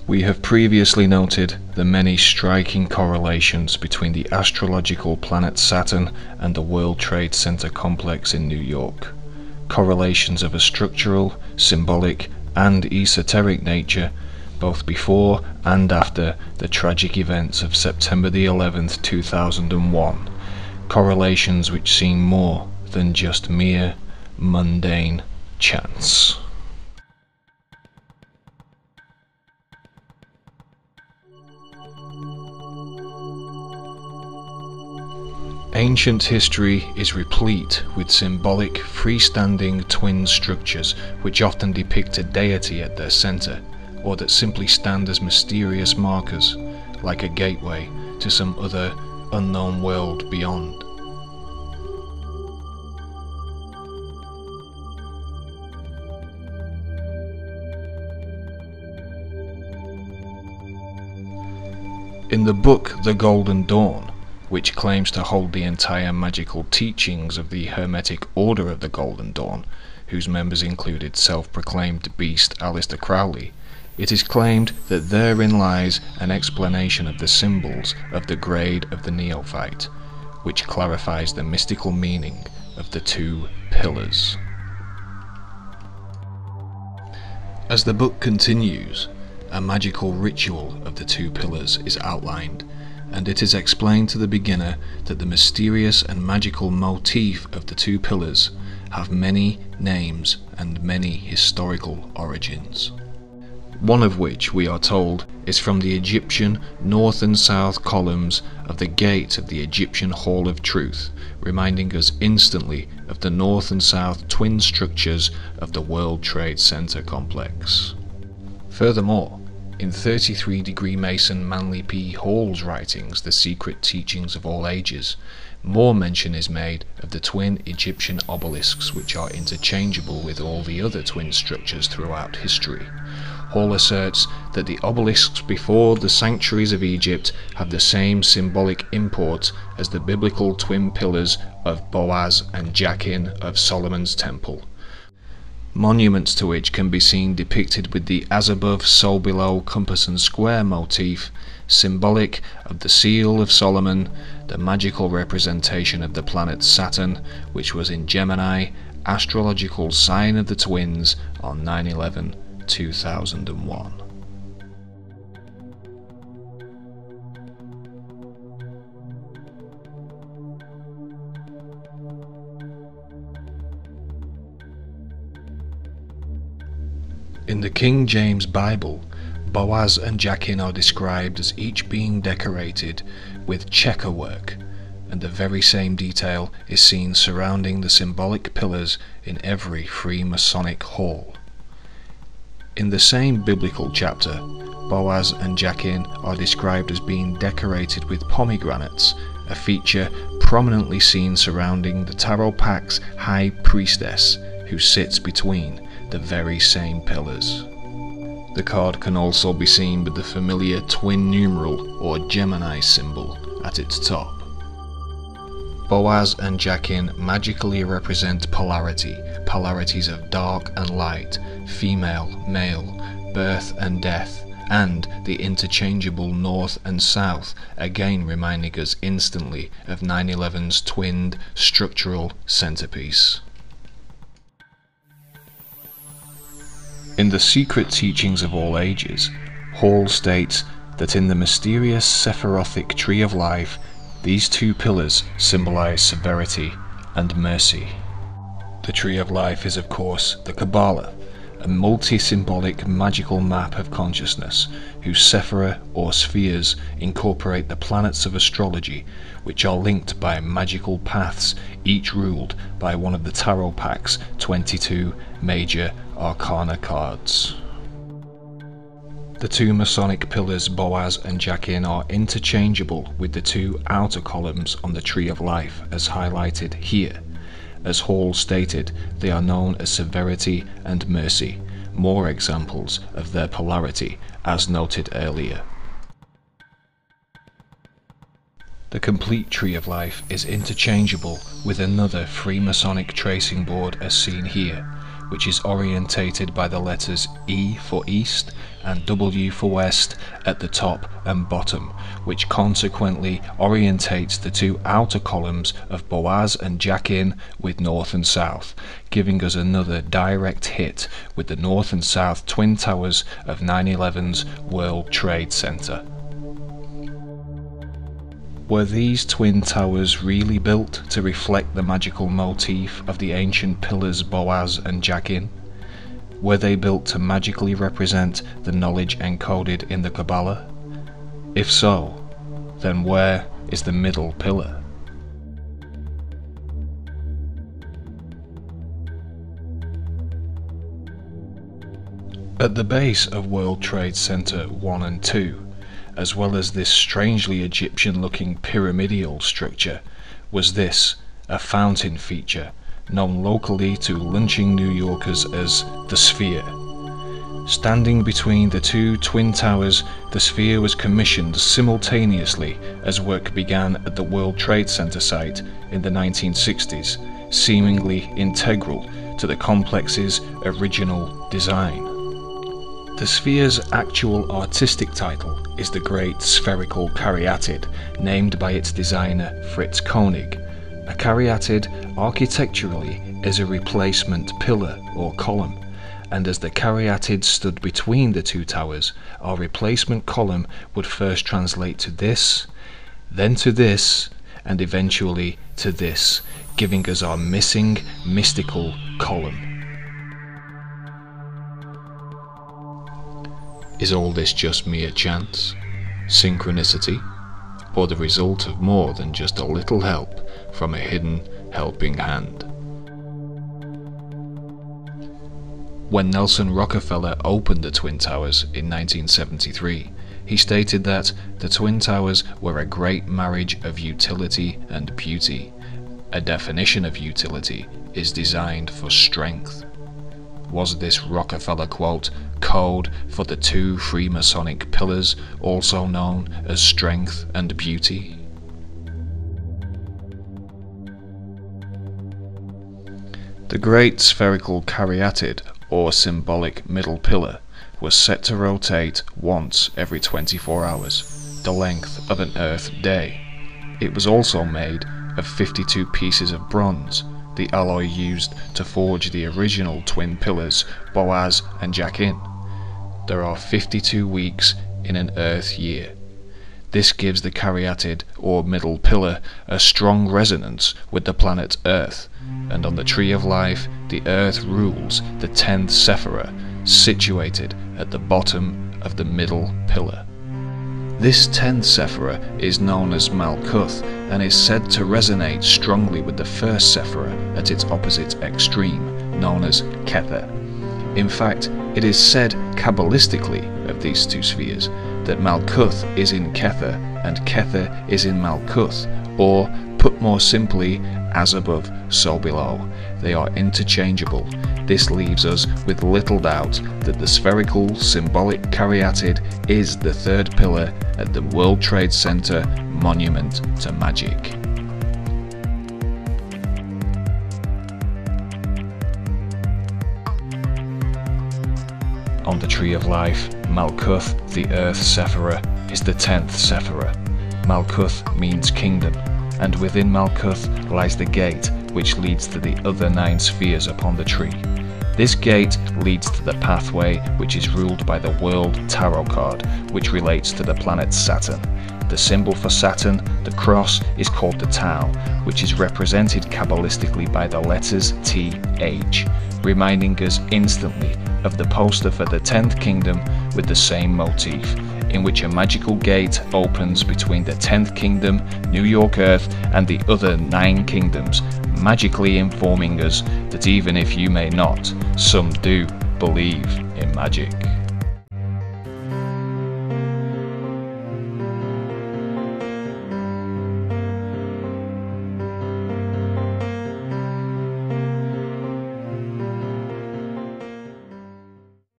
We have previously noted the many striking correlations between the astrological planet Saturn and the World Trade Center complex in New York. Correlations of a structural, symbolic, and esoteric nature, both before and after the tragic events of September the 11th, 2001. Correlations which seem more than just mere mundane chance. Ancient history is replete with symbolic, freestanding twin structures which often depict a deity at their center, or that simply stand as mysterious markers, like a gateway to some other unknown world beyond. In the book The Golden Dawn, which claims to hold the entire magical teachings of the Hermetic Order of the Golden Dawn, whose members included self-proclaimed beast Aleister Crowley, it is claimed that therein lies an explanation of the symbols of the grade of the neophyte, which clarifies the mystical meaning of the two pillars. As the book continues, a magical ritual of the two pillars is outlined, and it is explained to the beginner that the mysterious and magical motif of the two pillars have many names and many historical origins. One of which, we are told, is from the Egyptian north and south columns of the gate of the Egyptian Hall of Truth, reminding us instantly of the north and south twin structures of the World Trade Center complex. Furthermore, in 33 Degree Mason Manly P. Hall's writings, The Secret Teachings of All Ages, more mention is made of the twin Egyptian obelisks, which are interchangeable with all the other twin structures throughout history. Hall asserts that the obelisks before the sanctuaries of Egypt have the same symbolic import as the biblical twin pillars of Boaz and Jachin of Solomon's Temple, monuments to which can be seen depicted with the as above, so below compass and square motif, symbolic of the seal of Solomon, the magical representation of the planet Saturn, which was in Gemini, astrological sign of the twins, on 9/11/2001. In the King James Bible, Boaz and Jachin are described as each being decorated with checkerwork, and the very same detail is seen surrounding the symbolic pillars in every Freemasonic hall. In the same biblical chapter, Boaz and Jachin are described as being decorated with pomegranates, a feature prominently seen surrounding the Tarot Pack's High Priestess, who sits between the very same pillars. The card can also be seen with the familiar twin numeral or Gemini symbol at its top. Boaz and Jachin magically represent polarity, polarities of dark and light, female, male, birth and death, and the interchangeable north and south, again reminding us instantly of 9/11's twinned structural centerpiece. In The Secret Teachings of All Ages, Hall states that in the mysterious Sephirothic Tree of Life, these two pillars symbolize severity and mercy. The Tree of Life is, of course, the Kabbalah, a multi-symbolic magical map of consciousness, whose sephira or spheres incorporate the planets of astrology, which are linked by magical paths, each ruled by one of the Tarot Pack's 22 major arcana cards. The two Masonic pillars Boaz and Jachin are interchangeable with the two outer columns on the Tree of Life, as highlighted here. As Hall stated, they are known as severity and mercy, more examples of their polarity, as noted earlier. The complete Tree of Life is interchangeable with another Freemasonic tracing board as seen here, which is orientated by the letters E for East and W for West at the top and bottom, which consequently orientates the two outer columns of Boaz and Jack-in with North and South, giving us another direct hit with the North and South twin towers of 9/11's World Trade Center. Were these twin towers really built to reflect the magical motif of the ancient pillars Boaz and Jack-in? Were they built to magically represent the knowledge encoded in the Kabbalah? If so, then where is the middle pillar? At the base of World Trade Center 1 and 2, as well as this strangely Egyptian-looking pyramidal structure, was this, a fountain feature, known locally to lunching New Yorkers as the Sphere. Standing between the two twin towers, the Sphere was commissioned simultaneously as work began at the World Trade Center site in the 1960s, seemingly integral to the complex's original design. The Sphere's actual artistic title is the Great Spherical Caryatid, named by its designer Fritz Koenig. A caryatid architecturally is a replacement pillar or column, and as the caryatid stood between the two towers, our replacement column would first translate to this, then to this, and eventually to this, giving us our missing mystical column. Is all this just mere chance, synchronicity, or the result of more than just a little help from a hidden helping hand? When Nelson Rockefeller opened the Twin Towers in 1973, he stated that the Twin Towers were a great marriage of utility and beauty. A definition of utility is designed for strength. Was this Rockefeller quote code for the two Freemasonic pillars, also known as strength and beauty? The Great Spherical Caryatid, or symbolic middle pillar, was set to rotate once every 24 hours, the length of an Earth day. It was also made of 52 pieces of bronze, the alloy used to forge the original twin pillars Boaz and Jack-in. There are 52 weeks in an Earth year. This gives the caryatid or middle pillar a strong resonance with the planet Earth, and on the Tree of Life the Earth rules the 10th Sephirah, situated at the bottom of the middle pillar. This 10th Sephirah is known as Malkuth and is said to resonate strongly with the first Sephirah at its opposite extreme, known as Kether. In fact, it is said Kabbalistically of these two spheres that Malkuth is in Kether and Kether is in Malkuth, or, put more simply, as above, so below. They are interchangeable. This leaves us with little doubt that the spherical symbolic caryatid is the third pillar at the World Trade Center monument to Magick. On the Tree of Life, Malkuth, the Earth Sephirah, is the 10th Sephirah. Malkuth means kingdom, and within Malkuth lies the gate which leads to the other 9 spheres upon the tree. This gate leads to the pathway which is ruled by the World Tarot card, which relates to the planet Saturn. The symbol for Saturn, the cross, is called the Tau, which is represented Kabbalistically by the letters TH, reminding us instantly of the poster for the 10th Kingdom with the same motif, in which a magical gate opens between the 10th Kingdom, New York Earth, and the other 9 kingdoms, magically informing us that even if you may not, some do believe in magic.